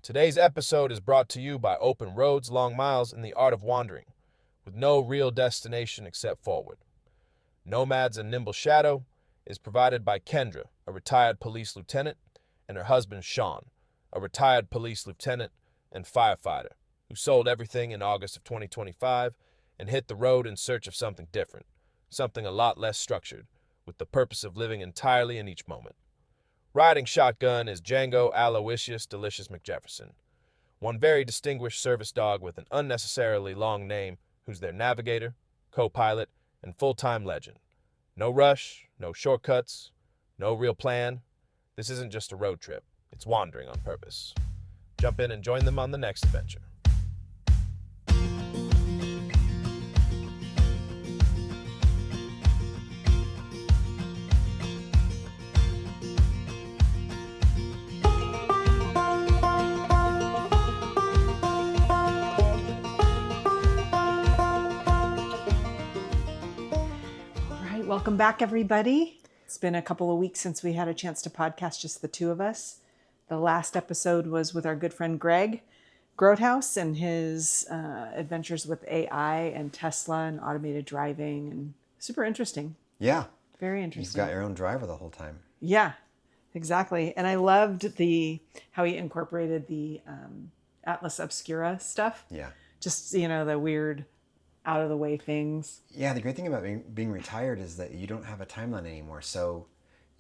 Today's episode is brought to you by Open Roads, Long Miles, and the Art of Wandering, with no real destination except forward. Nomads and Nimble Shadow is provided by Kendra, a retired police lieutenant, and her husband Sean, a retired police lieutenant and firefighter, who sold everything in August of 2025 and hit the road in search of something different, something a lot less structured, with the purpose of living entirely in each moment. Riding shotgun is Django Aloysius Delicious McJefferson, one very distinguished service dog with an unnecessarily long name who's their navigator, co-pilot, and full-time legend. No rush, no shortcuts, no real plan. This isn't just a road trip. It's wandering on purpose. Jump in and join them on the next adventure. Welcome back, everybody. It's been a couple of weeks since we had a chance to podcast, just the two of us. The last episode was with our good friend Greg Grothaus and his adventures with AI and Tesla and automated driving, and super interesting. Yeah. Very interesting. You've got your own driver the whole time. Yeah, exactly. And I loved how he incorporated the Atlas Obscura stuff. Yeah. Just, the weird out of the way things. Yeah, the great thing about being retired is that you don't have a timeline anymore. So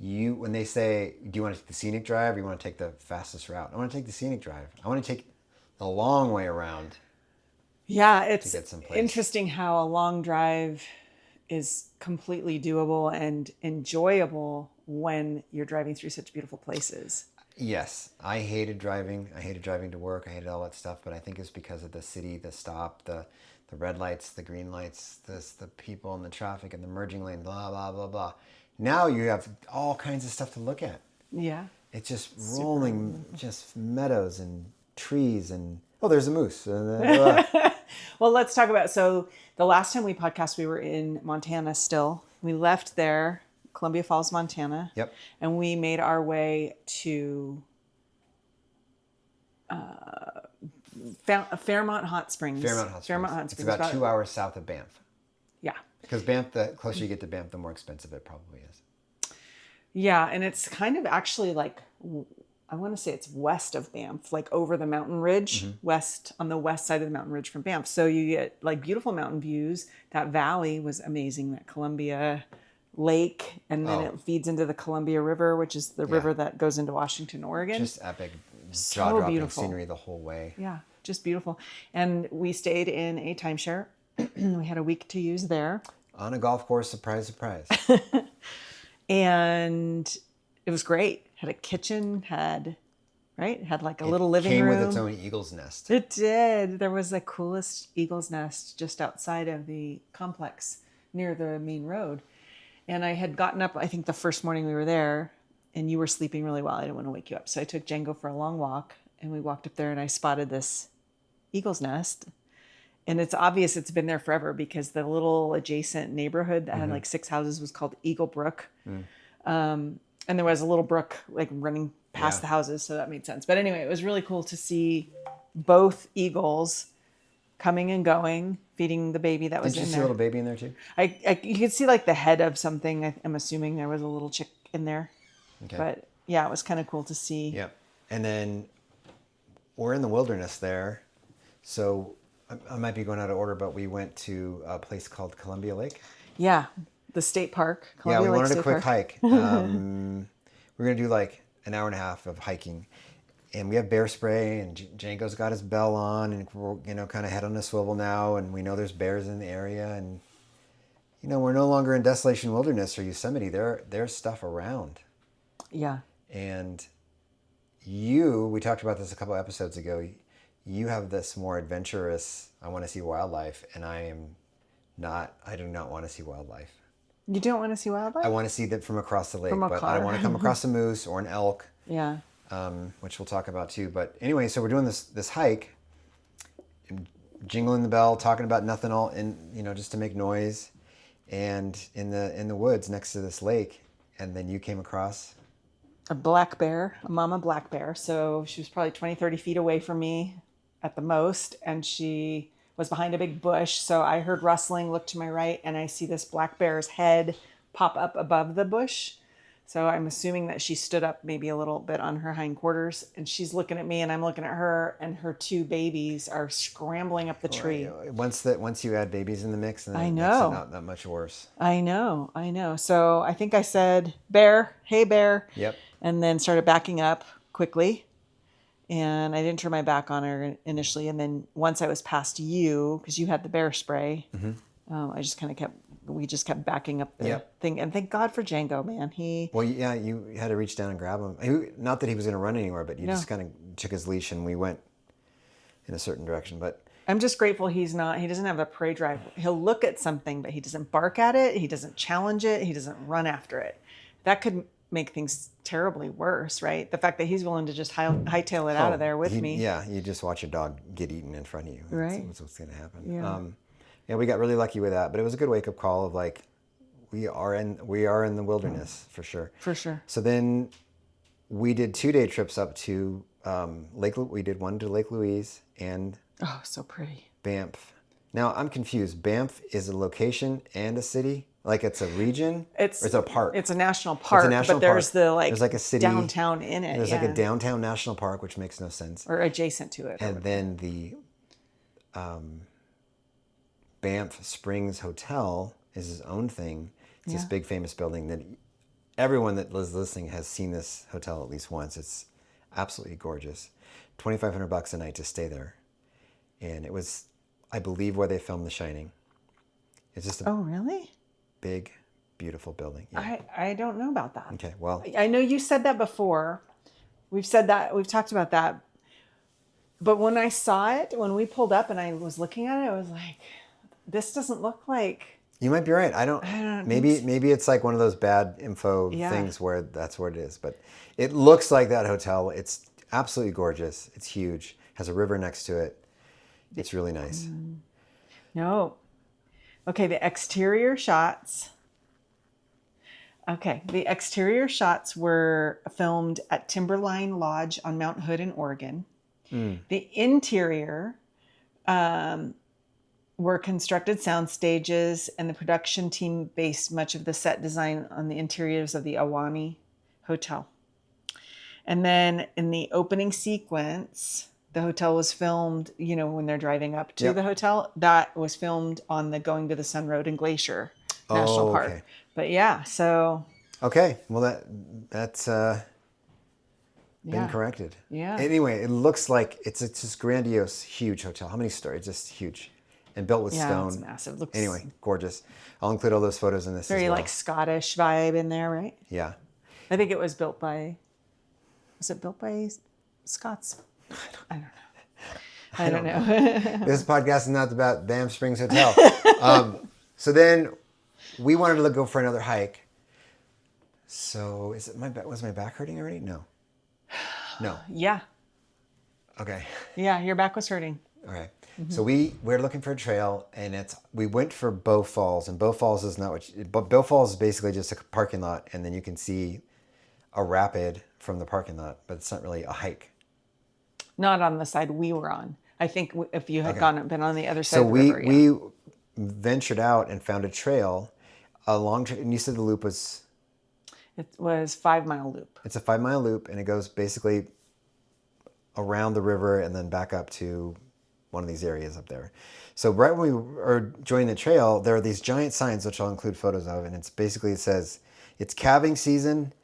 when they say, do you want to take the scenic drive or you want to take the fastest route? I want to take the scenic drive. I want to take the long way around. Yeah, it's to get someplace. Interesting how a long drive is completely doable and enjoyable when you're driving through such beautiful places. Yes, I hated driving. I hated driving to work. I hated all that stuff, but I think it's because of the city, the stop, the red lights, the green lights, the people and the traffic and the merging lane, blah, blah, blah, blah. Now you have all kinds of stuff to look at. Yeah. It's just rolling, just meadows and trees and, oh, there's a moose. Well, let's talk about, so the last time we podcast, we were in Montana still. We left there, Columbia Falls, Montana. Yep. And we made our way to Fairmont Hot Springs. Fairmont Hot Springs. It's about 2 hours south of Banff. Yeah. Because Banff, the closer you get to Banff, the more expensive it probably is. Yeah, and it's kind of actually like, I want to say it's west of Banff, like over the mountain ridge, on the west side of the mountain ridge from Banff. So you get like beautiful mountain views. That valley was amazing, that Columbia Lake, and then it feeds into the Columbia River, which is the river that goes into Washington, Oregon. Just epic, so jaw-dropping beautiful scenery the whole way. Yeah, just beautiful. And we stayed in a timeshare. We had a week to use there. On a golf course, surprise, surprise. And it was great. Had a kitchen, had like a little living room. It came with its own eagle's nest. It did. There was the coolest eagle's nest just outside of the complex near the main road. And I had gotten up, I think the first morning we were there, and you were sleeping really well. I didn't want to wake you up. So I took Django for a long walk, and we walked up there, and I spotted this eagle's nest. And it's obvious it's been there forever because the little adjacent neighborhood that had like 6 houses was called Eagle Brook. And there was a little brook like running past the houses, so that made sense. But anyway, it was really cool to see both eagles coming and going, feeding the baby that was in there. Did you see a little baby in there too? You could see like the head of something. I'm assuming there was a little chick in there. Okay. But yeah, it was kind of cool to see. Yeah. And then we're in the wilderness there. So I might be going out of order, but we went to a place called Columbia Lake. Yeah. The state park. Columbia Lake wanted a quick hike. We're going to do like an hour and a half of hiking. And we have bear spray, and Django's got his bell on, and we're, kind of head on a swivel now, and we know there's bears in the area, and, we're no longer in Desolation Wilderness or Yosemite. There's stuff around. Yeah. And we talked about this a couple episodes ago, you have this more adventurous, I want to see wildlife, and I do not want to see wildlife. You don't want to see wildlife? I want to see them from across the lake, but I don't want to come across a moose or an elk. Yeah. Which we'll talk about too. But anyway, so we're doing this hike, jingling the bell, talking about nothing, all in just to make noise, and in the woods next to this lake, and then you came across a black bear, a mama black bear. So she was probably 20, 30 feet away from me at the most. And she was behind a big bush. So I heard rustling, look to my right, and I see this black bear's head pop up above the bush. So I'm assuming that she stood up maybe a little bit on her hindquarters, and she's looking at me and I'm looking at her, and her two babies are scrambling up the tree. Once you add babies in the mix, then I it makes know. it not that much worse. I know. So I think I said, bear, hey bear. Yep. And then started backing up quickly. And I didn't turn my back on her initially. And then once I was past you, because you had the bear spray, I just kind of we just kept backing up the thing. And thank God for Django, man. Well, yeah, you had to reach down and grab him. Not that he was going to run anywhere, but you just kind of took his leash and we went in a certain direction. But I'm just grateful he doesn't have a prey drive. He'll look at something, but he doesn't bark at it. He doesn't challenge it. He doesn't run after it. That could make things terribly worse, right? The fact that he's willing to just hightail it out of there with me. Yeah, you just watch your dog get eaten in front of you. Right. That's what's going to happen. Yeah. We got really lucky with that, but it was a good wake-up call of like, we are in the wilderness for sure. For sure. So then we did 2-day trips up to we did one to Lake Louise and Oh, so pretty. Banff. Now I'm confused. Banff is a location and a city? Like it's a region? Or it's a park? It's a national park, but there's there's like a city downtown in it. There's like a downtown national park, which makes no sense. Or adjacent to it. And then the Banff Springs Hotel is his own thing. It's this big famous building that everyone that is listening has seen this hotel at least once. It's absolutely gorgeous. $2,500 a night to stay there. And it was, I believe, where they filmed The Shining. It's just Oh, really? big, beautiful building. Yeah. I don't know about that. Okay, well. I know you said that before. We've said that. We've talked about that. But when I saw it, when we pulled up and I was looking at it, I was like, this doesn't look like... You might be right. I don't maybe it's like one of those bad info things where that's where it is. But it looks like that hotel. It's absolutely gorgeous. It's huge. Has a river next to it. It's really nice. No. Okay, the exterior shots. Okay, the exterior shots were filmed at Timberline Lodge on Mount Hood in Oregon. The interior were constructed sound stages, and the production team based much of the set design on the interiors of the Ahwahnee Hotel. And then in the opening sequence, the hotel was filmed, when they're driving up to the hotel, that was filmed on the Going to the Sun Road in Glacier National Park. Okay. But yeah, so. Okay, well that's been corrected. Yeah. Anyway, it looks like it's this grandiose, huge hotel. How many stories? Just huge. And built with stone. It's massive. Looks anyway, gorgeous. I'll include all those photos in this very as well. like Scottish vibe in there, right? Yeah. I think it was built by Scots? I don't know. This podcast is not about Banff Springs Hotel. So then we wanted to go for another hike. So was my back hurting already? No. Yeah. Okay. Yeah, your back was hurting. All right. So we're looking for a trail, and we went for Bow Falls, and Bow Falls is not but Bow Falls is basically just a parking lot, and then you can see a rapid from the parking lot, but it's not really a hike. Not on the side we were on. I think if you had been on the other side so of the river, we ventured out and found a trail, a long trail, and you said the loop was... It was 5-mile loop. It's a 5-mile loop, and it goes basically around the river and then back up to one of these areas up there. So right when we are joining the trail, there are these giant signs, which I'll include photos of, and it says, it's calving season,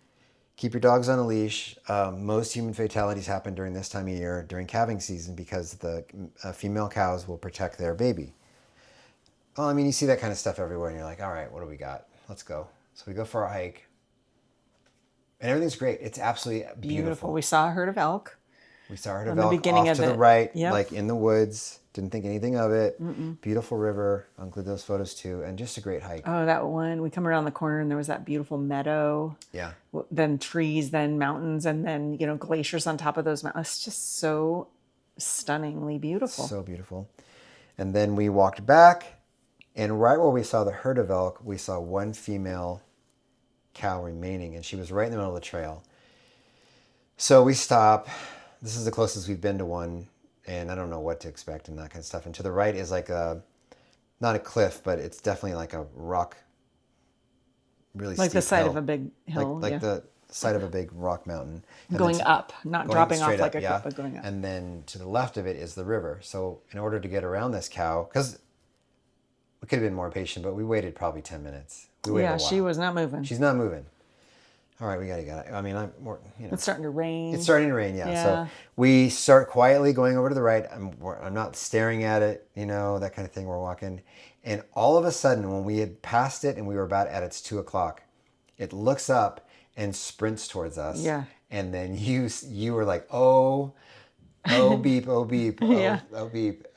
keep your dogs on a leash. Most human fatalities happen during this time of year, during calving season, because the female cows will protect their baby. Well, I mean, you see that kind of stuff everywhere, and you're like, all right, what do we got? Let's go. So we go for a hike, and everything's great. It's absolutely beautiful. We saw a herd of elk. We saw a herd of elk off to the right, like in the woods. Didn't think anything of it. Beautiful river. I'll include those photos too. And just a great hike. Oh, that one. We come around the corner and there was that beautiful meadow. Yeah. Then trees, then mountains, and then, glaciers on top of those mountains. It's just so stunningly beautiful. So beautiful. And then we walked back, and right where we saw the herd of elk, we saw one female cow remaining, and she was right in the middle of the trail. So we stop. This is the closest we've been to one, and I don't know what to expect and that kind of stuff. And to the right is like not a cliff, but it's definitely like a rock, really Like the steep side hill. of a big hill. Like yeah. the side of a big rock mountain. And Going then up, not going dropping off straight like up, a cliff, but going up. And then to the left of it is the river. So in order to get around this cow, because we could have been more patient, but we waited probably 10 minutes. We waited a while. She was not moving. She's not moving. All right, we gotta get it. I mean, It's starting to rain. It's starting to rain, yeah. Yeah. So we start quietly going over to the right. I'm not staring at it, that kind of thing. We're walking. And all of a sudden, when we had passed it and we were about at its 2:00, it looks up and sprints towards us. Yeah. And then you were like, oh beep, oh beep, Yeah. oh beep.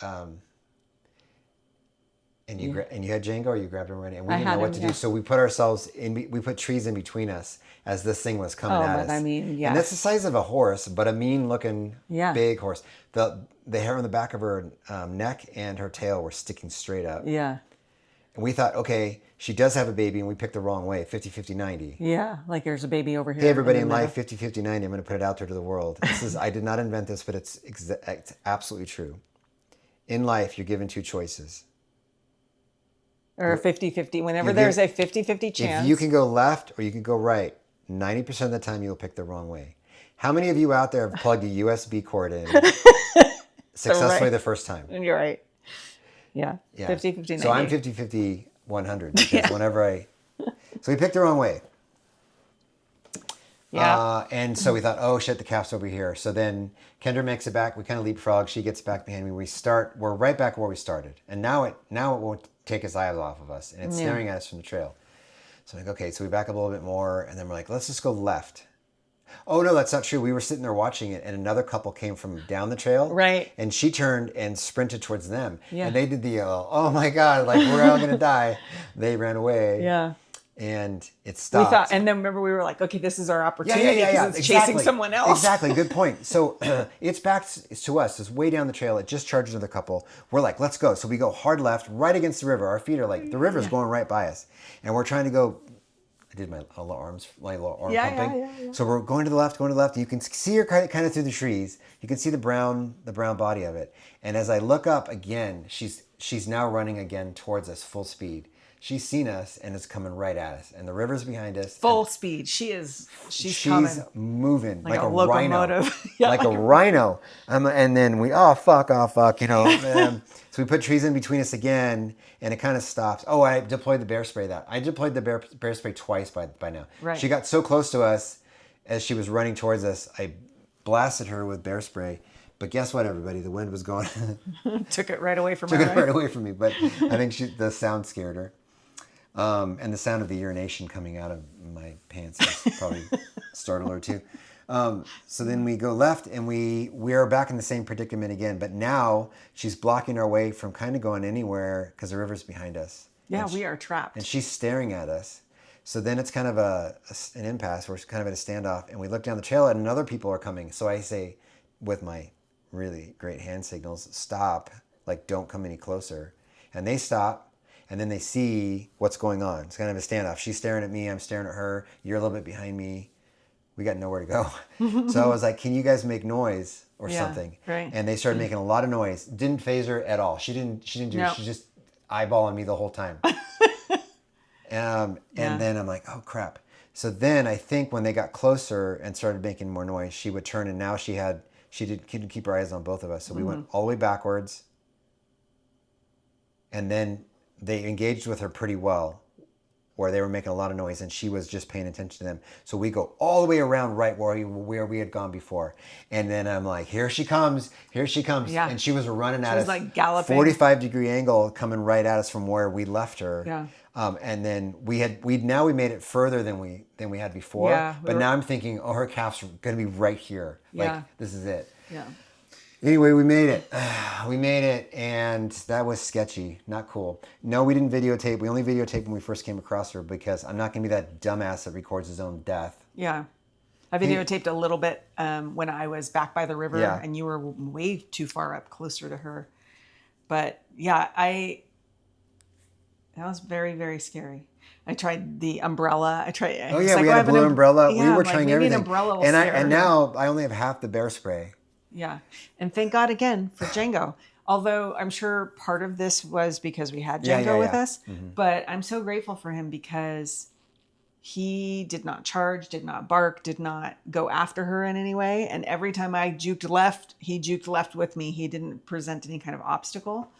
And you had Django, or you grabbed him already, and we I didn't had know what him, to yeah. do. So we put ourselves in. We put trees in between us as this thing was coming at us. I mean, yeah. And that's the size of a horse, but a mean-looking, Yeah. big horse. The hair on the back of her neck and her tail were sticking straight up. Yeah. And we thought, okay, she does have a baby, and we picked the wrong way. 50-50-90. Yeah. Like there's a baby over here. Hey, everybody the in middle. life, 50-50-90. I'm going to put it out there to the world. I did not invent this, but it's absolutely true. In life, you're given two choices. Or a 50-50. Whenever You there's give- a 50-50 chance. If you can go left or you can go right, 90% of the time you'll pick the wrong way. How many of you out there have plugged a USB cord in successfully the first time? You're right. Yeah. Yeah. 50-50. So I'm 50-50-100 because whenever so we picked the wrong way. Yeah. And so we thought, oh shit, the calf's over here. So then Kendra makes it back. We kind of leapfrog. She gets back behind me. We're right back where we started. And now it won't take its eyes off of us. And it's staring at us from the trail. So I'm like, okay, so we back up a little bit more. And then we're like, let's just go left. Oh no, that's not true. We were sitting there watching it and another couple came from down the trail. Right. And she turned and sprinted towards them. Yeah. And they did the, oh my God, like we're all going to die. They ran away. Yeah. And it We stopped. thought, and then remember we were like, okay, this is our opportunity Yeah. because it's chasing someone else. Exactly. Good point. So it's back to us. It's way down the trail. It just charged another couple. We're like, let's go. So we go hard left, right against the river. Our feet are like, the river's going right by us. And we're trying to go. I did my little arm pumping. Yeah. So we're going to the left. You can see her kind of through the trees. You can see the brown body of it. And as I look up again, she's now running again towards us full speed. She's seen us and is coming right at us. And the river's behind us. Full speed. She's She's coming. moving like a locomotive. rhino. Yeah, like a rhino. And then we, fuck. So we put trees in between us again, and it kind of stops. Oh, I deployed the bear spray. I deployed the bear spray twice by now. Right. She got so close to us as she was running towards us, I blasted her with bear spray. But guess what, everybody? The wind was gone. Took it right away from Took her. it right away from me. But I think the sound scared her. And the sound of the urination coming out of my pants probably startled her too. So then we go left and we are back in the same predicament again. But now she's blocking our way from kind of going anywhere because the river's behind us. Yeah, we are trapped. And she's staring at us. So then it's kind of an impasse. We're kind of at a standoff. And we look down the trail and other people are coming. So I say with my really great hand signals, stop, like don't come any closer. And they stop. And then they see what's going on. It's kind of a standoff. She's staring at me. I'm staring at her. You're a little bit behind me. We got nowhere to go. So I was like, can you guys make noise or something? Right. And they started making a lot of noise. Didn't phase her at all. She didn't do it. She just eyeballing me the whole time. And then I'm like, oh crap. So then I think when they got closer and started making more noise, she would turn and now she couldn't keep her eyes on both of us. So we went all the way backwards. And then they engaged with her pretty well, where they were making a lot of noise, and she was just paying attention to them. So we go all the way around right where we had gone before. And then I'm like, here she comes. Yeah. And she was running at was us. like galloping. 45-degree angle coming right at us from where we left her. Yeah. And then we made it further than we had before. Yeah, but now I'm thinking, oh, her calf's going to be right here. Yeah. Like, this is it. Yeah. Anyway, we made it. We made it, and that was sketchy. Not cool. No, we didn't videotape. We only videotaped when we first came across her because I'm not going to be that dumbass that records his own death. Yeah. I videotaped a little bit when I was back by the river, Yeah. and you were way too far up, closer to her. But yeah, that was very, very scary. I tried the umbrella. Oh yeah, we had a blue umbrella. Yeah, we were I'm like, trying maybe everything. an umbrella will and scare her. now I only have half the bear spray. Yeah. And thank God again for Django. Although I'm sure part of this was because we had Django with us, but I'm so grateful for him because he did not charge, did not bark, did not go after her in any way. And every time I juked left, he juked left with me. He didn't present any kind of obstacle.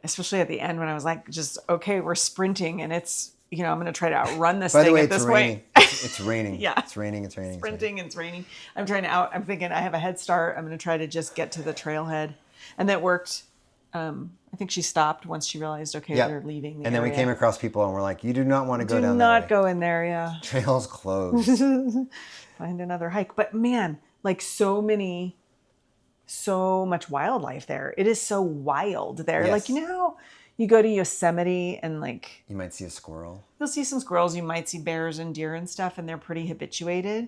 Especially at the end when I was like, just, okay, we're sprinting and it's, I'm going to try to outrun this By the thing way, at this it's point. raining. It's raining. Yeah. It's raining. Sprinting and it's raining. I'm thinking I have a head start. I'm going to try to just get to the trailhead. And that worked. I think she stopped once she realized, okay, they're leaving the And then we area. came across people and we're like, you do not want to go down Do that not way. go in there, yeah. Trail's closed. Find another hike. But man, like so much wildlife there. It is so wild there. Yes. Like, how you go to Yosemite and like You might see a squirrel. you'll see some squirrels, you might see bears and deer and stuff, and they're pretty habituated.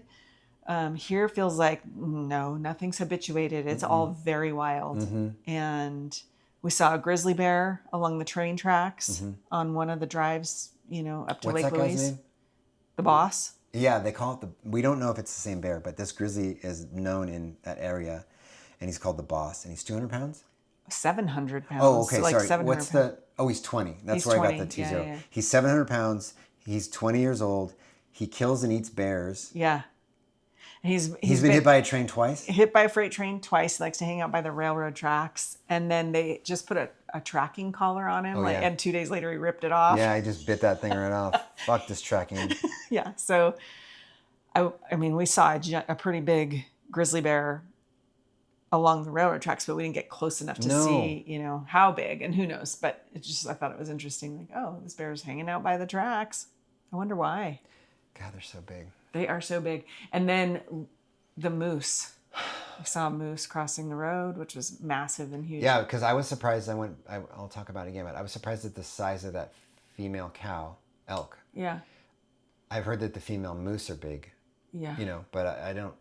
Here feels like, no, nothing's habituated. It's all very wild. And we saw a grizzly bear along the train tracks on one of the drives, up to What's Lake that guy's Louise. name? The boss. Yeah, they call it we don't know if it's the same bear, but this grizzly is known in that area, and he's called the boss, and he's 200 pounds? 700 pounds. Oh, okay, like sorry. 700 What's pounds. he's 20. That's He's where I 20. got the 20. Yeah. He's 700 pounds. He's 20 years old. He kills and eats bears. Yeah. He's been hit by a train twice? Hit by a freight train twice. He likes to hang out by the railroad tracks. And then they just put a tracking collar on him. yeah. And 2 days later, he ripped it off. Yeah, I just bit that thing right off. Fuck this tracking. Yeah. So, I mean, we saw a pretty big grizzly bear along the railroad tracks, but we didn't get close enough to see, how big, and who knows. But I thought it was interesting. Like, oh, this bear's hanging out by the tracks. I wonder why. God, they're so big. They are so big. And then the moose. We saw a moose crossing the road, which was massive and huge. Yeah, because I was surprised. I'll talk about it again, but I was surprised at the size of that female elk. Yeah. I've heard that the female moose are big. Yeah. But I don't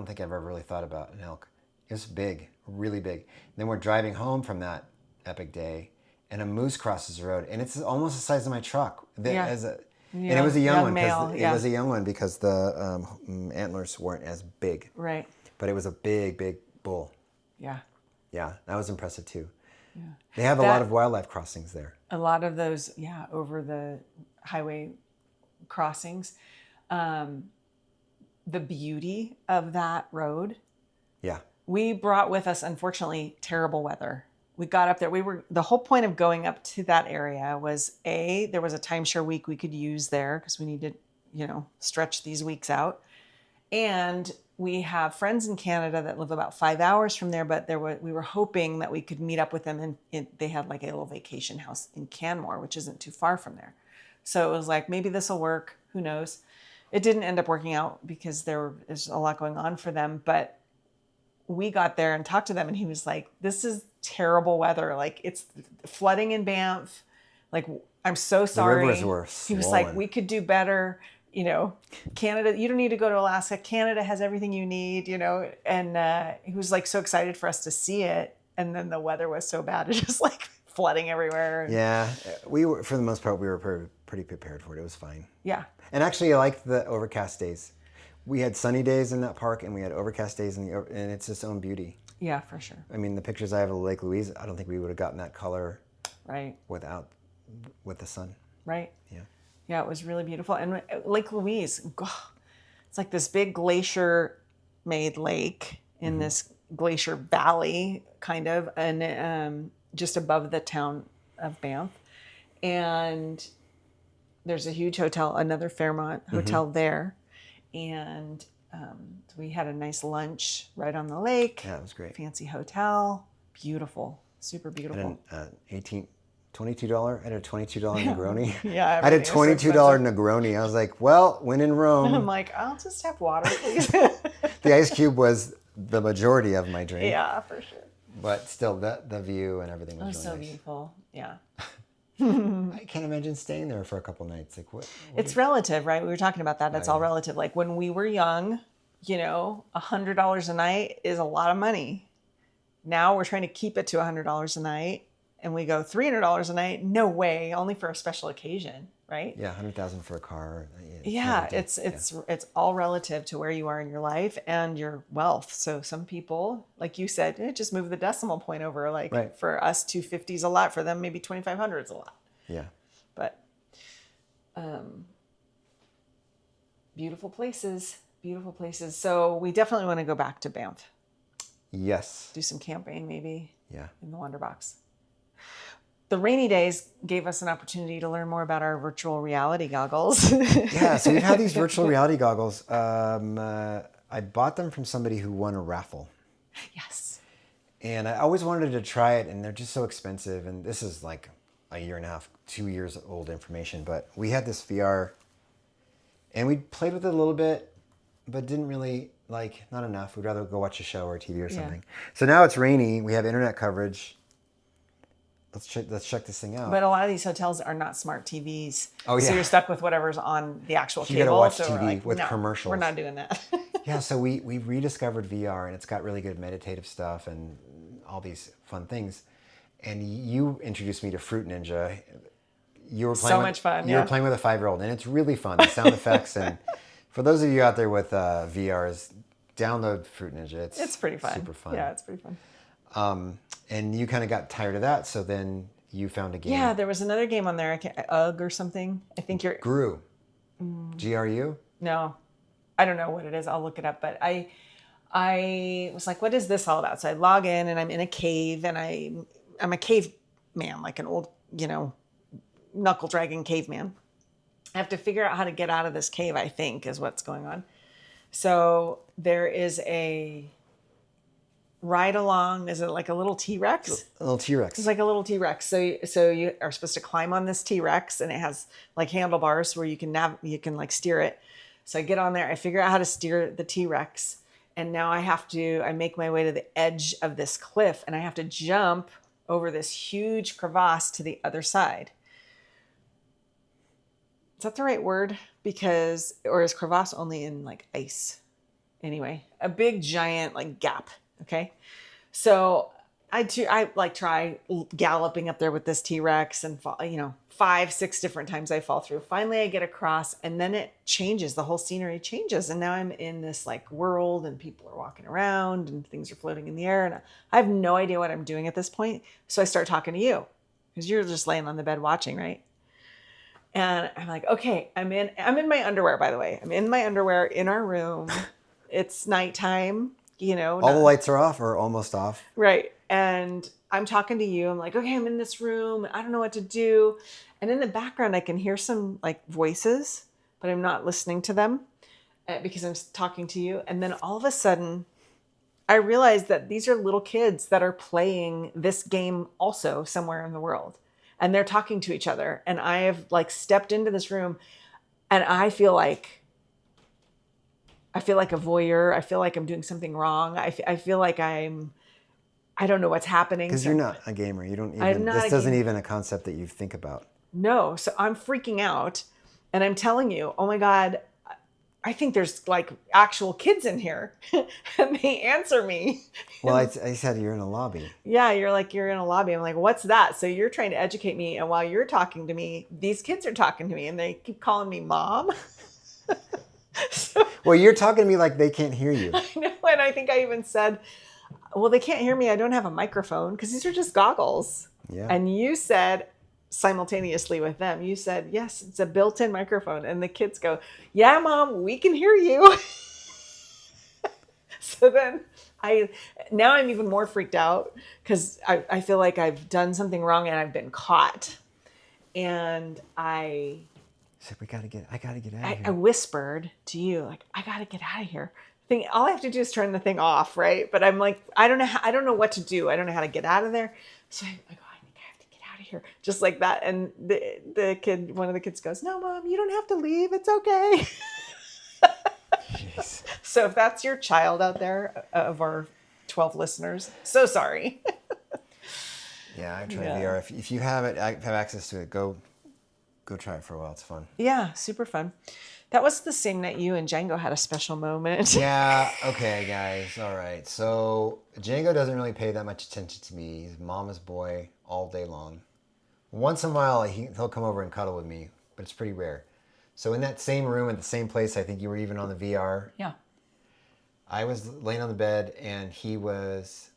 think I've ever really thought about an elk. It was big, really big. And then we're driving home from that epic day, and a moose crosses the road, and it's almost the size of my truck. And it was a young one. Male, It was a young one because the antlers weren't as big. Right. But it was a big, big bull. Yeah. Yeah, that was impressive too. Yeah. They have a lot of wildlife crossings there. A lot of those, over the highway crossings. The beauty of that road. Yeah. We brought with us, unfortunately, terrible weather. We got up there. The whole point of going up to that area was there was a timeshare week we could use there because we needed, stretch these weeks out. And we have friends in Canada that live about 5 hours from there, but we were hoping that we could meet up with them, and they had like a little vacation house in Canmore, which isn't too far from there. So it was like, maybe this will work. Who knows? It didn't end up working out because there's a lot going on for them. But we got there and talked to them, and he was like, this is terrible weather. Like, it's flooding in Banff. Like, I'm so sorry. The rivers were He was swollen. like, we could do better. Canada, you don't need to go to Alaska. Canada has everything you need, and he was like so excited for us to see it. And then the weather was so bad. It just like flooding everywhere. Yeah, we were, for the most part, we were pretty prepared for it. It was fine. Yeah. And actually, I liked the overcast days. We had sunny days in that park, and we had overcast days, and it's its own beauty. Yeah, for sure. I mean, the pictures I have of Lake Louise, I don't think we would have gotten that color Right. with the sun. Right. Yeah. Yeah, it was really beautiful. And Lake Louise, it's like this big glacier-made lake in this glacier valley, kind of, and just above the town of Banff. And there's a huge hotel, another Fairmont hotel there. And we had a nice lunch right on the lake. Yeah, it was great. Fancy hotel. Beautiful. Super beautiful. And an $22. I had a $22 Negroni. Yeah, I had a everything was so $22 Negroni. I was like, well, when in Rome. I'm like, I'll just have water, please. The ice cube was the majority of my drink. Yeah, for sure. But still, the view and everything It was was really so nice. beautiful. Yeah. I can't imagine staying there for a couple nights. Like what It's relative, right? We were talking about that. That's all relative. Like when we were young, $100 a night is a lot of money. Now we're trying to keep it to $100 a night. and we go $300 a night. No way, only for a special occasion, right? Yeah, 100,000 for a car. Yeah, it's all relative to where you are in your life and your wealth. So some people, like you said, just move the decimal point over. Like Right. for us, 250 is a lot. For them, maybe 2,500 is a lot. Yeah. But beautiful places, beautiful places. So we definitely want to go back to Banff. Yes. Do some camping, maybe. Yeah. In the Wonderbox. The rainy days gave us an opportunity to learn more about our virtual reality goggles. Yeah, so we've had these virtual reality goggles. I bought them from somebody who won a raffle. Yes. And I always wanted to try it, and they're just so expensive. And this is like a year and a half, 2 years old information. But we had this VR, and we played with it a little bit, but didn't really, not enough. We'd rather go watch a show or TV or something. Yeah. So now it's rainy. We have internet coverage. Let's check this thing out. But a lot of these hotels are not smart TVs. Oh, yeah. So you're stuck with whatever's on the actual cable. You gotta watch so TV with commercials. We're not doing that. Yeah, so we rediscovered VR, and it's got really good meditative stuff and all these fun things. And you introduced me to Fruit Ninja. You were playing much fun. You were playing with a 5-year-old, and it's really fun. The sound effects, and for those of you out there with VRs, download Fruit Ninja. It's pretty fun. Super fun. Yeah, it's pretty fun. And you kind of got tired of that, so then you found a game. Yeah, there was another game on there, UGG or something. I think you're... GRU. GRU? No, I don't know what it is. I'll look it up. But I was like, what is this all about? So I log in, and I'm in a cave, and I'm a caveman, like an old, knuckle dragging caveman. I have to figure out how to get out of this cave, I think, is what's going on. So there is a ride along. Is it like a little T-Rex? A little T-Rex. It's like a little T-Rex. So you are supposed to climb on this T-Rex, and it has like handlebars where you can like steer it. So I get on there, I figure out how to steer the T-Rex, and now I make my way to the edge of this cliff, and I have to jump over this huge crevasse to the other side. Is that the right word? Or is crevasse only in like ice? Anyway, a big giant like gap. Okay. So I try galloping up there with this T-Rex, and fall, 5-6 different times I fall through. Finally I get across, and then it changes. The whole scenery changes. And now I'm in this like world, and people are walking around, and things are floating in the air. And I have no idea what I'm doing at this point. So I start talking to you, because you're just laying on the bed watching, right? And I'm like, okay, I'm in my underwear, by the way. I'm in my underwear in our room. It's nighttime, All the lights are off or almost off. Right. And I'm talking to you. I'm like, okay, I'm in this room. I don't know what to do. And in the background, I can hear some like voices, but I'm not listening to them because I'm talking to you. And then all of a sudden, I realize that these are little kids that are playing this game also somewhere in the world. And they're talking to each other. And I have like stepped into this room, and I feel like a voyeur. I feel like I'm doing something wrong. I feel like I don't know what's happening. Because you're not a gamer. You don't even, this isn't even a concept that you think about. No. So I'm freaking out, and I'm telling you, oh my God, I think there's like actual kids in here. And they answer me. Well, I said you're in a lobby. Yeah, you're in a lobby. I'm like, what's that? So you're trying to educate me. And while you're talking to me, these kids are talking to me, and they keep calling me mom. Well, you're talking to me like they can't hear you. I know. And I think I even said, well, they can't hear me. I don't have a microphone, because these are just goggles. Yeah. And you said simultaneously with them, you said, yes, it's a built-in microphone. And the kids go, yeah, Mom, we can hear you. So then now I'm even more freaked out, because I feel like I've done something wrong, and I've been caught. And I said, I gotta get out of here. I whispered to you, like, I gotta get out of here. All I have to do is turn the thing off, right? But I'm like, I don't know what to do. I don't know how to get out of there. So I go, I think I have to get out of here, just like that. And one of the kids goes, no, Mom, you don't have to leave. It's okay. Jeez. So if that's your child out there, of our 12 listeners, so sorry. Yeah, I've tried VR. If you have access to it, go go try it for a while. It's fun. Yeah, super fun. That was the same night you and Django had a special moment. Yeah. Okay, guys. All right. So Django doesn't really pay that much attention to me. He's mama's boy all day long. Once in a while, he'll come over and cuddle with me, but it's pretty rare. So in that same room at the same place, I think you were even on the VR. Yeah. I was laying on the bed and he was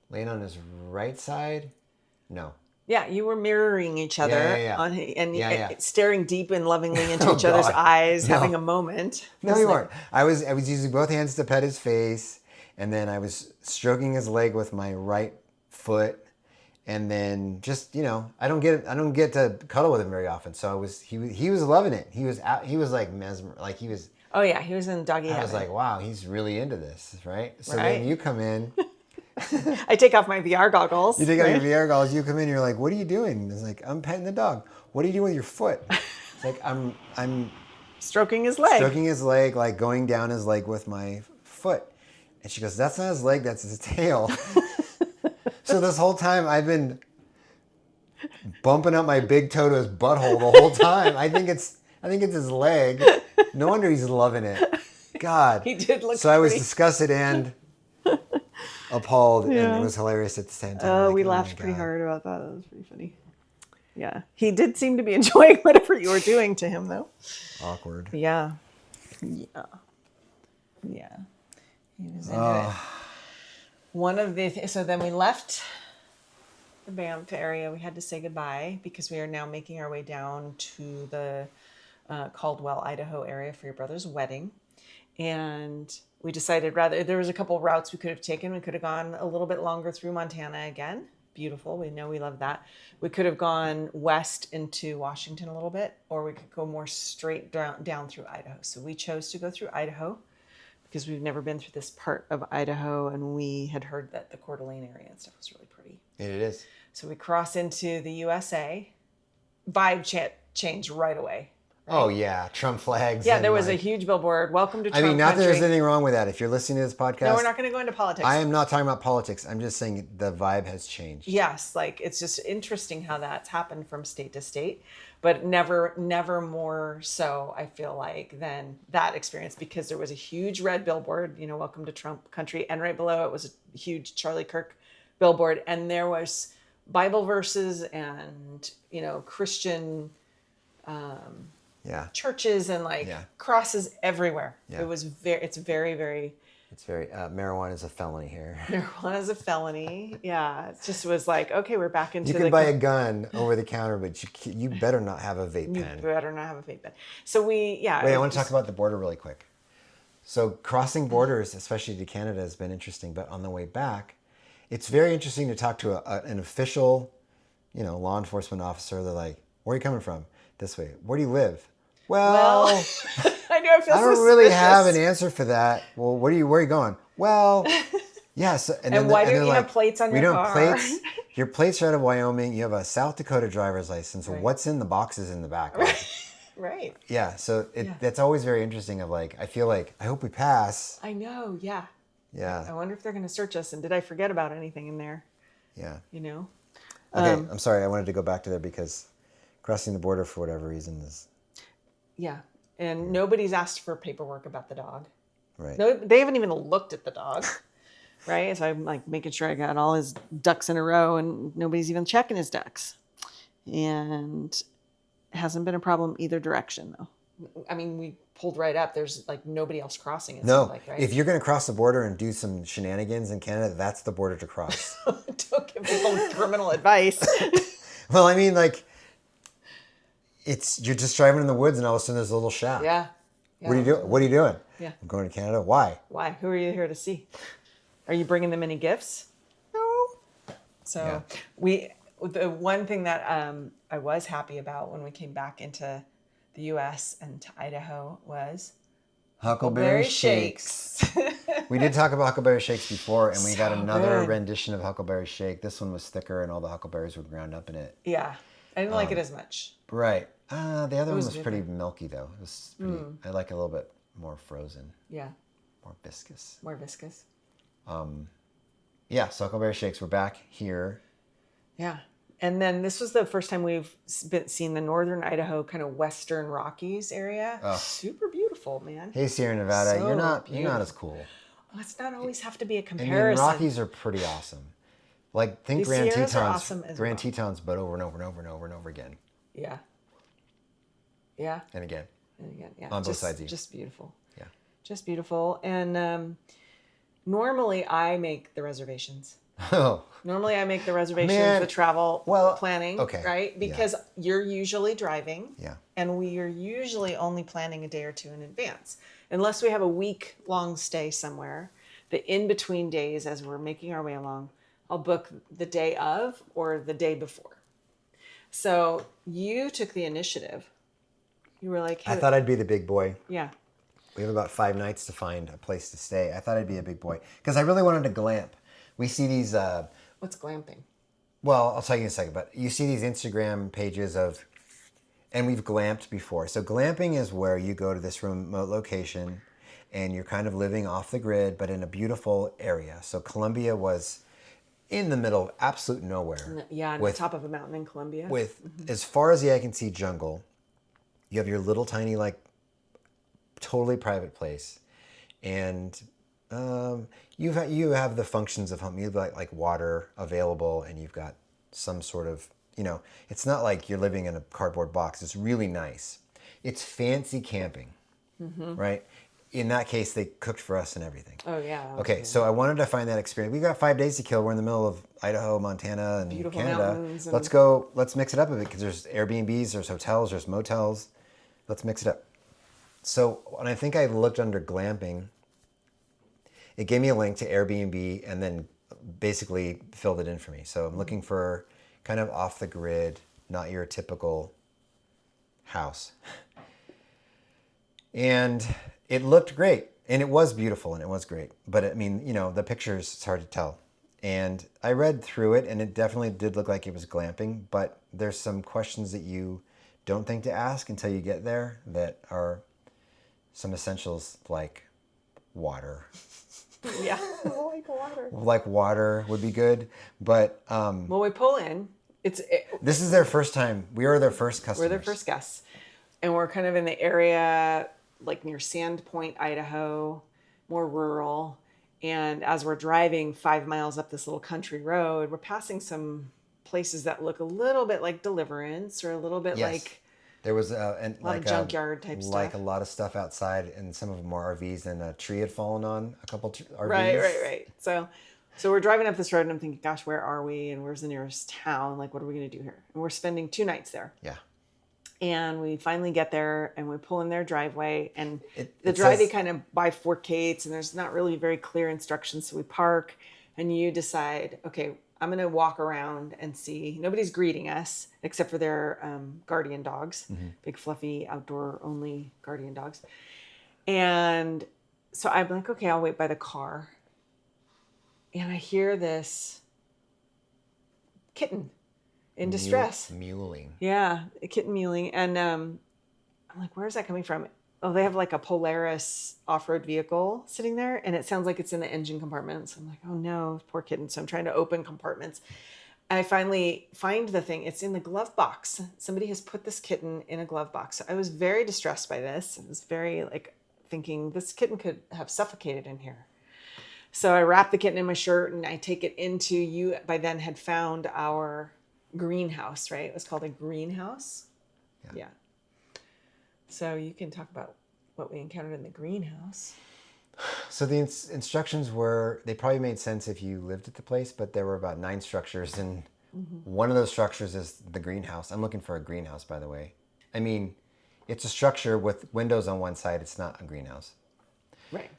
laying on his right side. No. Yeah, you were mirroring each other Yeah. staring deep and lovingly into each Oh, other's God. eyes, No. having a moment. No, you weren't. I was using both hands to pet his face, and then I was stroking his leg with my right foot, and then just I don't get to cuddle with him very often. So he was loving it. He was like mesmer, like he was. Oh yeah, he was in doggy heaven. I was like, wow, he's really into this, right? So Right. then you come in. I take off my VR goggles. You take out your VR goggles, you come in, you're like, what are you doing? It's like, I'm petting the dog. What are you doing with your foot? It's like, I'm Stroking his leg. stroking his leg, like going down his leg with my foot. And she goes, that's not his leg, that's his tail. So this whole time I've been bumping up my big toe to his butthole the whole time. I think it's his leg. No wonder he's loving it. God. He did look So I was pretty- disgusted and appalled, Yeah. and it was hilarious at the same time. Oh, Like, we my laughed pretty God. hard about that. That was pretty funny. Yeah. He did seem to be enjoying whatever you were doing to him, though. Awkward. Yeah. Yeah. Yeah. He was into it. One of the... So then we left the Banff area. We had to say goodbye because we are now making our way down to the Caldwell, Idaho area for your brother's wedding. And we decided there was a couple routes we could have taken. We could have gone a little bit longer through Montana again. Beautiful. We know we love that. We could have gone west into Washington a little bit, or we could go more straight down through Idaho. So we chose to go through Idaho because we've never been through this part of Idaho, and we had heard that the Coeur d'Alene area and stuff was really pretty. It is. So we cross into the USA. Vibe changed right away. Oh yeah, Trump flags. Yeah, and, there was a like, huge billboard. Welcome to I Trump mean, not that country. there's anything wrong with that. If you're listening to this podcast, No, we're not going to go into politics. I am not talking about politics. I'm just saying the vibe has changed. Yes, like it's just interesting how that's happened from state to state, but never more so, I feel like, than that experience, because there was a huge red billboard, welcome to Trump country, and right below it was a huge Charlie Kirk billboard, and there was Bible verses and Christian churches and crosses everywhere. Yeah. It's very, very... It's very marijuana is a felony here. Marijuana is a felony. Yeah, it just was like, okay, we're back into You can buy a gun over the counter, but you better not have a vape You pen. better not have a vape pen. So Wait, I want to talk about the border really quick. So crossing borders, especially to Canada, has been interesting. But on the way back, it's very interesting to talk to an official, law enforcement officer. They're like, "Where are you coming from?" This way. Where do you live? Well, I know I feel I don't suspicious. really have an answer for that. Well, where are you going? Well, yes. And why don't you have plates on we your don't car? Plates. Your plates are out of Wyoming. You have a South Dakota driver's license. Right. What's in the boxes in the back? Right. Yeah. So that's always very interesting. Of like, I feel like I hope we pass. I know. Yeah. I Yeah. wonder if they're going to search us, and did I forget about anything in there? Yeah. Okay. I'm sorry. I wanted to go back to there because crossing the border for whatever reason is Yeah. And nobody's asked for paperwork about the dog. right. No, they haven't even looked at the dog. Right. So I'm like making sure I got all his ducks in a row, and nobody's even checking his ducks. And it hasn't been a problem either direction, though. I mean, we pulled right up. There's like nobody else crossing. No, right? if you're going to cross the border and do some shenanigans in Canada, that's the border to cross. Don't give people criminal advice. Well, I mean, like, you're just driving in the woods and all of a sudden there's a little shack. Yeah. What are you doing? What are you doing? Yeah. I'm going to Canada. Why? Why? Who are you here to see? Are you bringing them any gifts? No. So the one thing that I was happy about when we came back into the U.S. and to Idaho was Huckleberry Shakes. We did talk about Huckleberry Shakes before, and we got So another good. rendition of Huckleberry Shake. This one was thicker, and all the huckleberries were ground up in it. Yeah. I didn't like it as much. Right. The other one was was good, pretty milky, though. It was pretty. I like it a little bit more frozen, Yeah. more viscous. More viscous. Yeah, so Huckleberry Shakes. We're back here. Yeah. And then this was the first time we've seen the northern Idaho, kind of western Rockies area. Oh. Super beautiful, man. Hey, Sierra Nevada, So you're not beautiful. as cool. Let's not always have to be a I mean, comparison. Rockies are pretty awesome. Like, think These Grand Sierras Tetons. are awesome as Grand well. Tetons, but over and over and over and over and over again. Yeah. Yeah. And again. And again, yeah. On both sides. Just beautiful. Yeah. Just beautiful. And normally I make the reservations. Oh. Normally I make the reservations, Man. the travel planning, okay. right? Because you're usually driving. Yeah. And we are usually only planning a day or two in advance. Unless we have a week-long stay somewhere, the in-between days as we're making our way along, I'll book the day of or the day before. So you took the initiative. You were like, hey, I thought I'd be the big boy. yeah. We have about 5 nights to find a place to stay. I thought I'd be a big boy. Because I really wanted to glamp. We see these... What's glamping? well, I'll tell you in a second. But you see these Instagram pages of... and we've glamped before. So glamping is where you go to this remote location and you're kind of living off the grid, but in a beautiful area. So Columbia was in the middle of absolute nowhere. Yeah, on the top of a mountain in Columbia. With as far as the eye can see jungle. You have your little tiny, like, totally private place. And you have the functions of home. You have like water available and you've got some sort of, it's not like you're living in a cardboard box. It's really nice. It's fancy camping, right? In that case, they cooked for us and everything. Oh, yeah. Okay, so I wanted to find that experience. We got 5 days to kill. We're in the middle of Idaho, Montana, and Beautiful Canada. mountains and- Let's mix it up a bit because there's Airbnbs, there's hotels, there's motels. Let's mix it up. So when I think I looked under glamping, it gave me a link to Airbnb and then basically filled it in for me. So I'm looking for kind of off the grid, not your typical house. And it looked great. And it was beautiful and it was great. But I mean, the pictures, it's hard to tell. And I read through it and it definitely did look like it was glamping. But there's some questions that you don't think to ask until you get there that are some essentials like water. Yeah. Like water. Like water would be good. But Well, we pull in. this is their first time. We are their first customers. We're their first guests. And we're kind of in the area like near Sandpoint, Idaho, more rural. And as we're driving 5 miles up this little country road, we're passing some places that look a little bit like Deliverance or a little bit Yes. like there was a lot of junkyard type like stuff. a lot of stuff outside, and some of them were RVs, and a tree had fallen on a couple RVs. Right. So we're driving up this road and I'm thinking, gosh, where are we? And where's the nearest town? Like, what are we going to do here? And we're spending 2 nights there. Yeah. And we finally get there and we pull in their driveway and the it driveway says- kind of bifurcates and there's not really very clear instructions. So we park and you decide, okay, I'm going to walk around and see. Nobody's greeting us except for their guardian dogs, big fluffy outdoor only guardian dogs. And so I'm like, okay, I'll wait by the car. And I hear this kitten in distress. Mewling. Yeah, a kitten mewling. And I'm like, where's that coming from? Oh, they have like a Polaris off-road vehicle sitting there, and it sounds like it's in the engine compartment. So I'm like, oh no, poor kitten. So I'm trying to open compartments. I finally find the thing. It's in the glove box. Somebody has put this kitten in a glove box. So I was very distressed by this. I was very thinking this kitten could have suffocated in here. So I wrap the kitten in my shirt and I take it into, you by then had found our greenhouse, right? It was called a greenhouse. Yeah. So you can talk about what we encountered in the greenhouse. So the instructions were, they probably made sense if you lived at the place, but there were about 9 structures, and one of those structures is the greenhouse. I'm looking for a greenhouse, by the way. I mean, it's a structure with windows on one side. It's not a greenhouse. Right.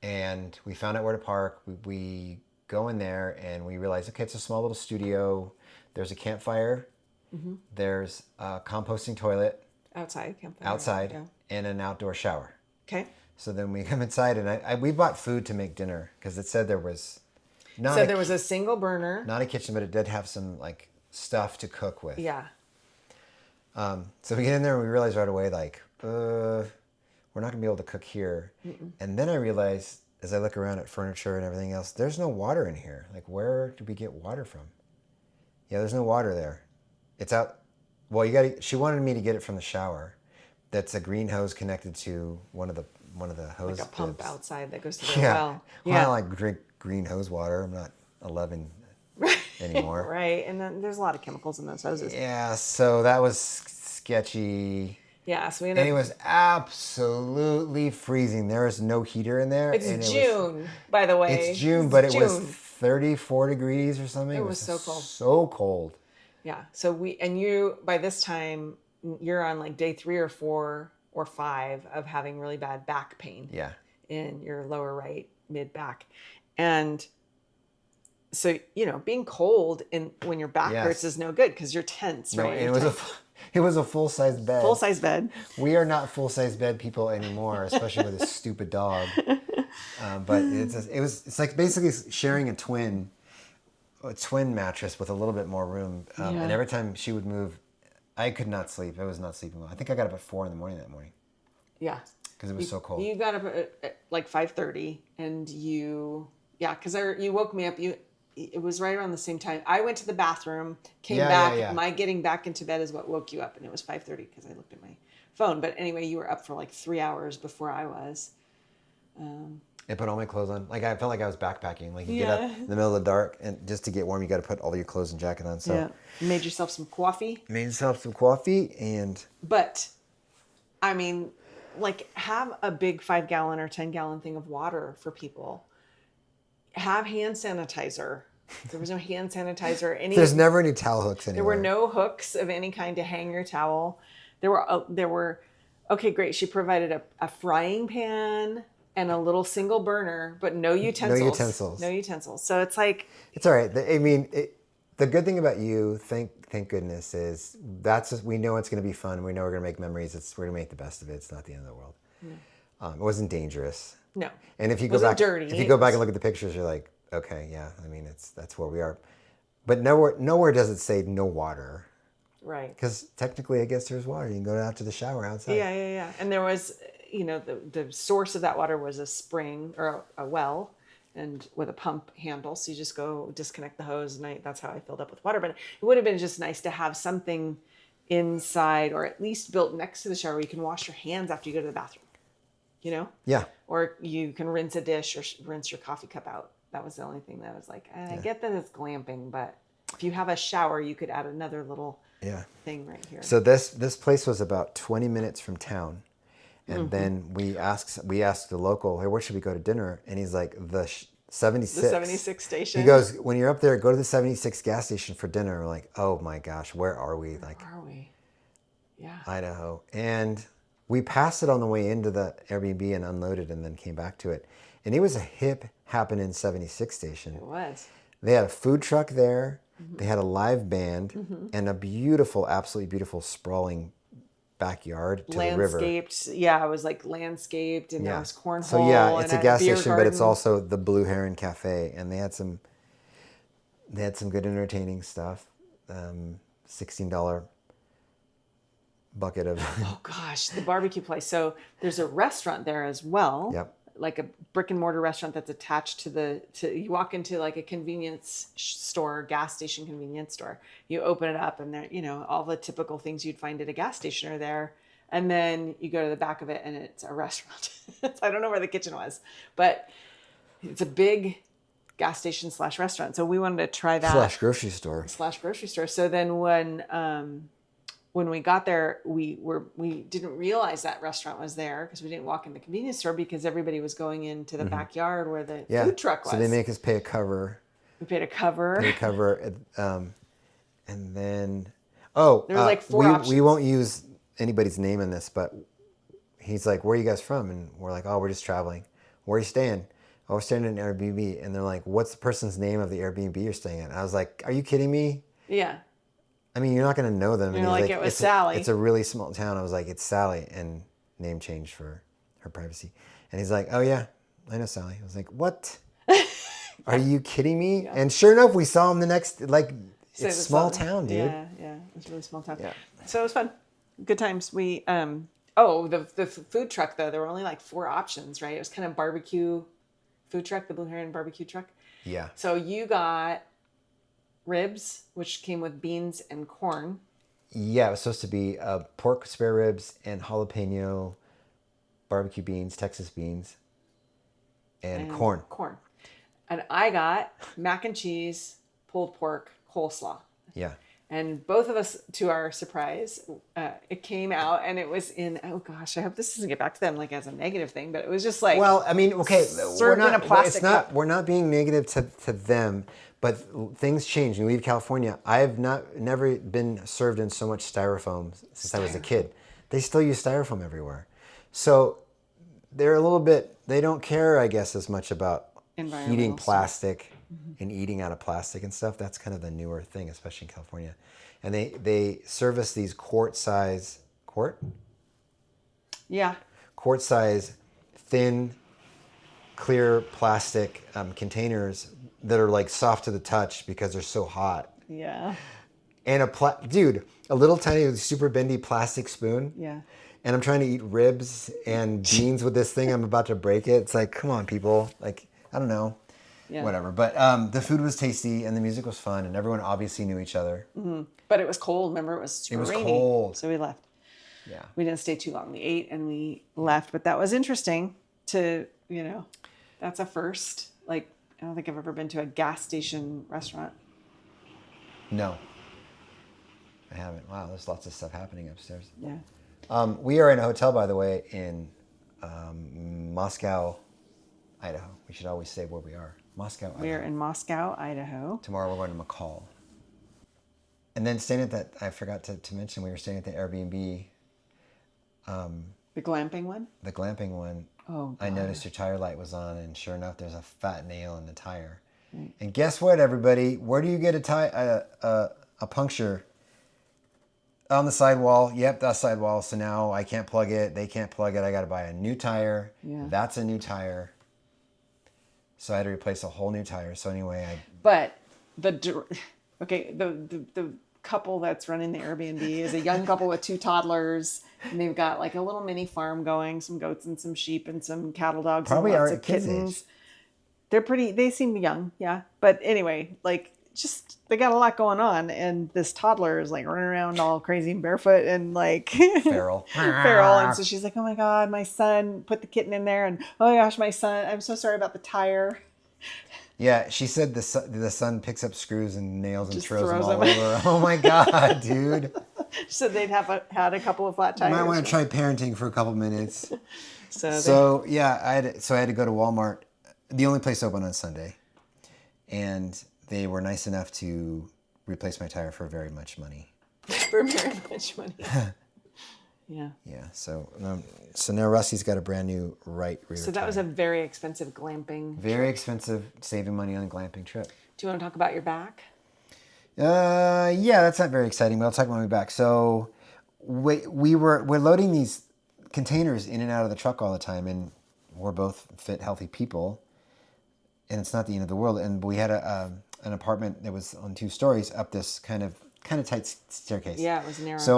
And we found out where to park. We go in there and we realize, okay, it's a small little studio. There's a campfire. There's a composting toilet. Campfire. Outside. Yeah. And an outdoor shower. Okay. So then we come inside and we bought food to make dinner because it said there was there was a single burner. not a kitchen, but it did have some stuff to cook with. Yeah. So we get in there and we realize right away we're not gonna be able to cook here. And then I realized as I look around at furniture and everything else, there's no water in here. Like, where do we get water from? Yeah, there's no water there. It's out. Well, she wanted me to get it from the shower. That's a green hose connected to one of the hose. Like a pump bibs. outside that goes to the Yeah. well. Well, Yeah. I don't like drink green hose water. I'm not 11 anymore. Right. And then there's a lot of chemicals in those hoses. Yeah, so that was sketchy. Yeah. So we And ended it up. was absolutely freezing. There was no heater in there. It's and June, by the way. It's June, but it was 34 degrees or something. It was so cold. So cold. Yeah. So you, by this time, you're on like day 3 or 4 or 5 of having really bad back pain. Yeah. In your lower right mid back. And so, being cold when your back hurts is no good because you're tense, No, right? and it was a full-size bed. Full-size bed. We are not full-size bed people anymore, especially with a stupid dog. But it's like basically sharing a twin mattress with a little bit more room. And every time she would move, I could not sleep. I was not sleeping well. I think I got up at 4 a.m. that morning. Yeah. Because it was so cold. You got up at like 5:30 and because you woke me up. It was right around the same time. I went to the bathroom, came back. Yeah. My getting back into bed is what woke you up, and it was 5:30 because I looked at my phone. But anyway, you were up for like 3 hours before I was. I put all my clothes on. Like I felt like I was backpacking. Like you get up in the middle of the dark, and just to get warm, you got to put all your clothes and jacket on. So You made yourself some coffee. But, I mean, like have a big 5-gallon or 10-gallon thing of water for people. Have hand sanitizer. There was no hand sanitizer. There's never any towel hooks anywhere. There were no hooks of any kind to hang your towel. There were. Okay, great. She provided a frying pan and a little single burner, but no utensils. No utensils. So it's like it's all right. I mean, the good thing about you, thank goodness, is we know it's going to be fun. We know we're going to make memories. We're going to make the best of it. It's not the end of the world. Yeah. It wasn't dangerous. No. And if you go back and look at the pictures, you're like, okay, yeah. I mean, that's where we are. But nowhere does it say no water. Right. Because technically, I guess there's water. You can go out to the shower outside. Yeah. And there was, the source of that water was a spring or a well, and with a pump handle. So you just go disconnect the hose, and that's how I filled up with water. But it would have been just nice to have something inside, or at least built next to the shower where you can wash your hands after you go to the bathroom. Yeah. Or you can rinse a dish or rinse your coffee cup out. That was the only thing that was like, I get that it's glamping, but if you have a shower, you could add another little thing right here. So this place was about 20 minutes from town. And then we asked the local, hey, where should we go to dinner? And he's like, the 76. The 76 station. He goes, when you're up there, go to the 76 gas station for dinner. We're like, oh my gosh, where are we? Where are we? Yeah. Idaho. And we passed it on the way into the Airbnb and unloaded and then came back to it. And it was a hip happening 76 station. It was. They had a food truck there. They had a live band and a beautiful, absolutely beautiful sprawling backyard to the river. Landscaped. Yeah, it was like landscaped, and there was cornhole. So yeah, it's a gas station, garden. but it's also the Blue Heron Cafe, and they had some good entertaining stuff. $16 bucket of oh gosh, the barbecue place. So there's a restaurant there as well. Yep. Like a brick and mortar restaurant that's attached to you walk into like a convenience store, gas station convenience store. You open it up and there, all the typical things you'd find at a gas station are there. And then you go to the back of it and it's a restaurant. I don't know where the kitchen was, but it's a big gas station / restaurant. So we wanted to try that. /grocery store. /grocery store. So then when we got there, we didn't realize that restaurant was there because we didn't walk in the convenience store because everybody was going into the backyard where the food truck was. So they make us pay a cover. We paid a cover. And then there were like 4 options. We won't use anybody's name in this, but he's like, "Where are you guys from?" And we're like, "Oh, we're just traveling." "Where are you staying?" "Oh, we're staying in an Airbnb." And they're like, "What's the person's name of the Airbnb you're staying at?" I was like, "Are you kidding me?" Yeah. I mean, you're not going to know them. You're like, it was Sally. It's a really small town. I was like, it's Sally, and name change for her privacy. And he's like, oh yeah, I know Sally. I was like, what? Are you kidding me? Yeah. And sure enough, we saw him the next, it's a small town, dude. Yeah, it's a really small town. Yeah. So it was fun. Good times. We, the food truck though, there were only like 4 options, right? It was kind of barbecue food truck, the Blue Heron barbecue truck. Yeah. So you got ribs, which came with beans and corn. Yeah, it was supposed to be pork spare ribs and jalapeno barbecue beans, Texas beans, and corn. Corn. And I got mac and cheese, pulled pork, coleslaw. Yeah. And both of us, to our surprise, it came out and it was in, oh gosh, I hope this doesn't get back to them like as a negative thing, but it was just like, Well, I mean, okay, served in a plastic cup. We're not being negative to them, but things change. When you leave California, I've never been served in so much styrofoam since I was a kid. They still use styrofoam everywhere. So they're a little bit, they don't care, I guess, as much about Environmental heating stuff. plastic and eating out of plastic and stuff. That's kind of the newer thing, especially in California. And they service these quart size, Yeah. thin, clear plastic containers that are like soft to the touch because they're so hot. Yeah. And a little tiny, super bendy plastic spoon. Yeah. And I'm trying to eat ribs and beans with this thing. I'm about to break it. It's like, come on, people. Like, I don't know. Yeah. Whatever. But the food was tasty and the music was fun and everyone obviously knew each other. Mm-hmm. But it was cold. Remember, it was super rainy. Cold. So we left. Yeah. We didn't stay too long. We ate and we left. But that was interesting to, that's a first. Like, I don't think I've ever been to a gas station restaurant. No. I haven't. Wow, there's lots of stuff happening upstairs. Yeah. We are in a hotel, by the way, in Moscow, Idaho. We should always say where we are. Moscow, Idaho. We're in Moscow, Idaho. Tomorrow we're going to McCall. And then staying at that, I forgot to mention, we were staying at the Airbnb. The glamping one? The glamping one. Oh, God. I noticed your tire light was on, and sure enough, there's a fat nail in the tire. Right. And guess what, everybody? Where do you get a puncture? On the sidewall. Yep, that sidewall. So now I can't plug it. They can't plug it. I got to buy a new tire. Yeah. That's a new tire. So I had to replace a whole new tire. So anyway, But the couple that's running the Airbnb is a young couple with 2 toddlers, and they've got like a little mini farm going, some goats and some sheep and some cattle dogs probably and lots our of kids' kittens. age. They seem young, yeah. But anyway, like just they got a lot going on, and this toddler is like running around all crazy and barefoot and like Feral. and so she's like, oh my God, my son put the kitten in there, and oh my gosh, my son, I'm so sorry about the tire. Yeah, she said the son picks up screws and nails and Just throws them throws all them. over. Oh my God, dude. She said they'd had a couple of flat You tires. might want to try parenting for a couple minutes. So yeah, I had to go to Walmart, the only place open on Sunday, and they were nice enough to replace my tire for very much money. for very much money. Yeah. Yeah. So now Rusty's got a brand new right rear. So that was a very expensive glamping. very expensive, saving money on a glamping trip. Do you want to talk about your back? Yeah, that's not very exciting, but I'll talk about my back. So we're loading these containers in and out of the truck all the time, and we're both fit, healthy people, and it's not the end of the world. And we had an apartment that was on 2 stories up this kind of tight staircase. Yeah, it was narrow. So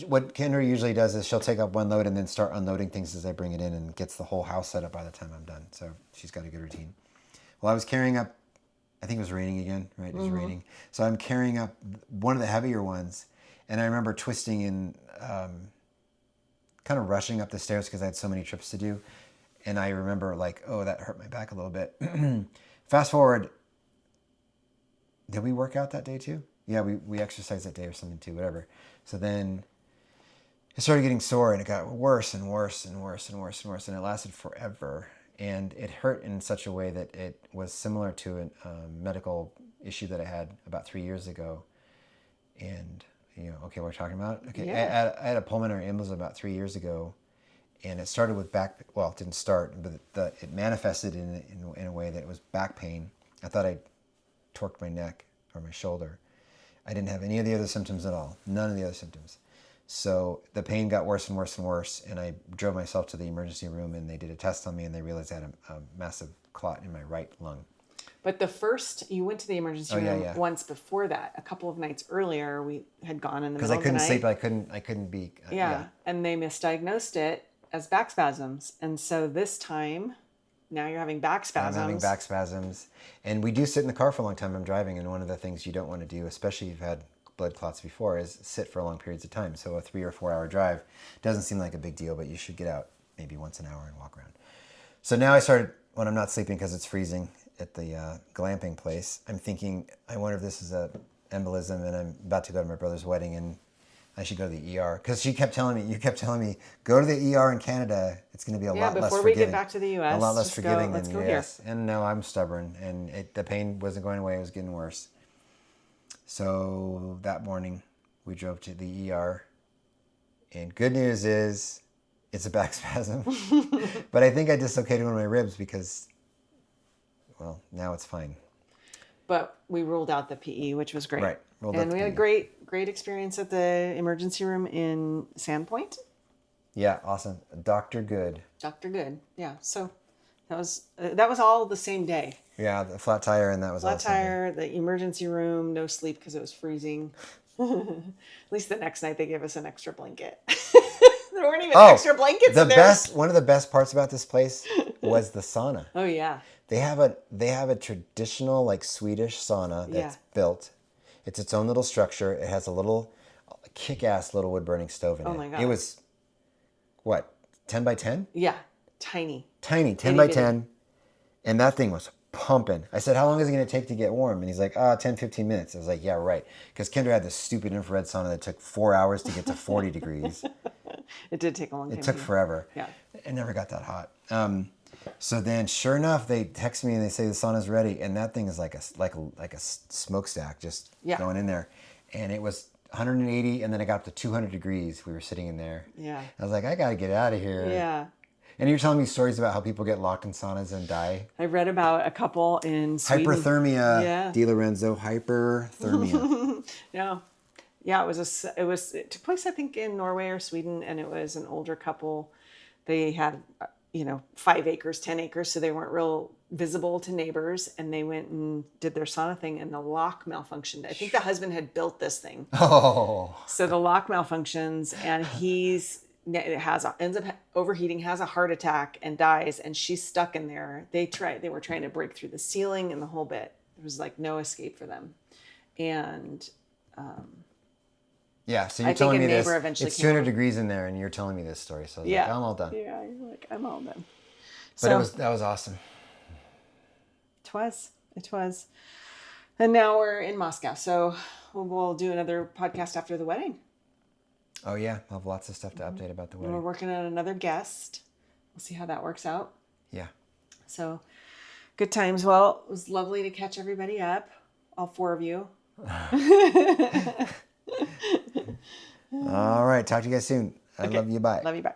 what Kendra usually does is she'll take up one load and then start unloading things as I bring it in, and gets the whole house set up by the time I'm done. So she's got a good routine. Well, I was carrying up, I think it was raining again, right? It was raining. So I'm carrying up one of the heavier ones, and I remember twisting and kind of rushing up the stairs because I had so many trips to do. And I remember like, oh, that hurt my back a little bit. Fast forward, did we work out that day too? Yeah, we exercised that day or something too, whatever. So then it started getting sore, and it got worse and worse and worse and worse and worse, and it lasted forever. And it hurt in such a way that it was similar to a medical issue that I had about 3 years ago. And, okay, we're talking about? Okay, Yeah. I had a pulmonary embolism about 3 years ago, and it started with back, well, it didn't start, but it manifested in a way that it was back pain. I thought I torqued my neck or my shoulder. I didn't have any of the other symptoms at all. None of the other symptoms. So the pain got worse and worse and worse, and I drove myself to the emergency room, and they did a test on me, and they realized I had a massive clot in my right lung. But you went to the emergency room once before that. A couple of nights earlier, we had gone in the middle of the night. Because I couldn't sleep, I couldn't be... And they misdiagnosed it as back spasms. And so this time, now you're having back I'm spasms. having back spasms. And we do sit in the car for a long time. I'm driving, and one of the things you don't want to do, especially if you've had blood clots before, is sit for long periods of time. So a 3 or 4 hour drive doesn't seem like a big deal, but you should get out maybe once an hour and walk around. So now I started, when I'm not sleeping because it's freezing at the glamping place, I'm thinking, I wonder if this is a embolism, and I'm about to go to my brother's wedding, and I should go to the ER. Because you kept telling me, go to the ER in Canada. It's going to be a lot less forgiving. Before we get back to the U.S., a lot less forgiving let's than go the here. U.S. And no, I'm stubborn, and the pain wasn't going away. It was getting worse. So that morning, we drove to the ER, and good news is, it's a back spasm. But I think I dislocated one of my ribs because, well, now it's fine. But we ruled out the PE, which was great. Right. And we had a great experience at the emergency room in Sandpoint. Yeah, awesome. Dr. Good. Dr. Good. Yeah. So that was all the same day. Yeah, the flat tire, and that was Flat awesome. tire, the emergency room, no sleep because it was freezing. At least the next night they gave us an extra blanket. There weren't even extra blankets in there. One of the best parts about this place was the sauna. Oh yeah. They have a traditional, like, Swedish sauna that's built. It's its own little structure. It has a little kick-ass little wood burning stove in it. Oh my God. It was what, 10 by 10? Yeah. Tiny. Tiny, 10 by 10. And that thing was pumping. I said, how long is it going to take to get warm? And he's like, 10, 15 minutes. I was like, yeah, right. Because Kendra had this stupid infrared sauna that took 4 hours to get to 40 degrees. It did take a long time. It took forever. Yeah. It never got that hot. So then, sure enough, they text me and they say the sauna's ready, and that thing is like a smokestack just going in there, and it was 180, and then it got up to 200 degrees. We were sitting in there. Yeah. I was like, I gotta get out of here. Yeah. And you're telling me stories about how people get locked in saunas and die. I read about a couple in Sweden. Hyperthermia. Yeah. Di Lorenzo, hyperthermia. Yeah. Yeah, it took place, I think, in Norway or Sweden, and it was an older couple. They had, 5 acres, 10 acres, so they weren't real visible to neighbors, and they went and did their sauna thing, and the lock malfunctioned. I think the husband had built this thing. Oh. So the lock malfunctions, and ends up overheating, has a heart attack, and dies, and she's stuck in there. They were trying to break through the ceiling and the whole bit. There was like no escape for them. And yeah, so you're telling me this. It's 200 came degrees in there, and you're telling me this story. So I was like, I'm all done. Yeah, you're like, I'm all done. But that was awesome. It was. And now we're in Moscow, so we'll do another podcast after the wedding. Oh yeah, I'll have lots of stuff to update about the wedding. We're working on another guest. We'll see how that works out. Yeah. So, good times. Well, it was lovely to catch everybody up, all 4 of you. All right, talk to you guys soon. I love you. Bye. Love you. Bye.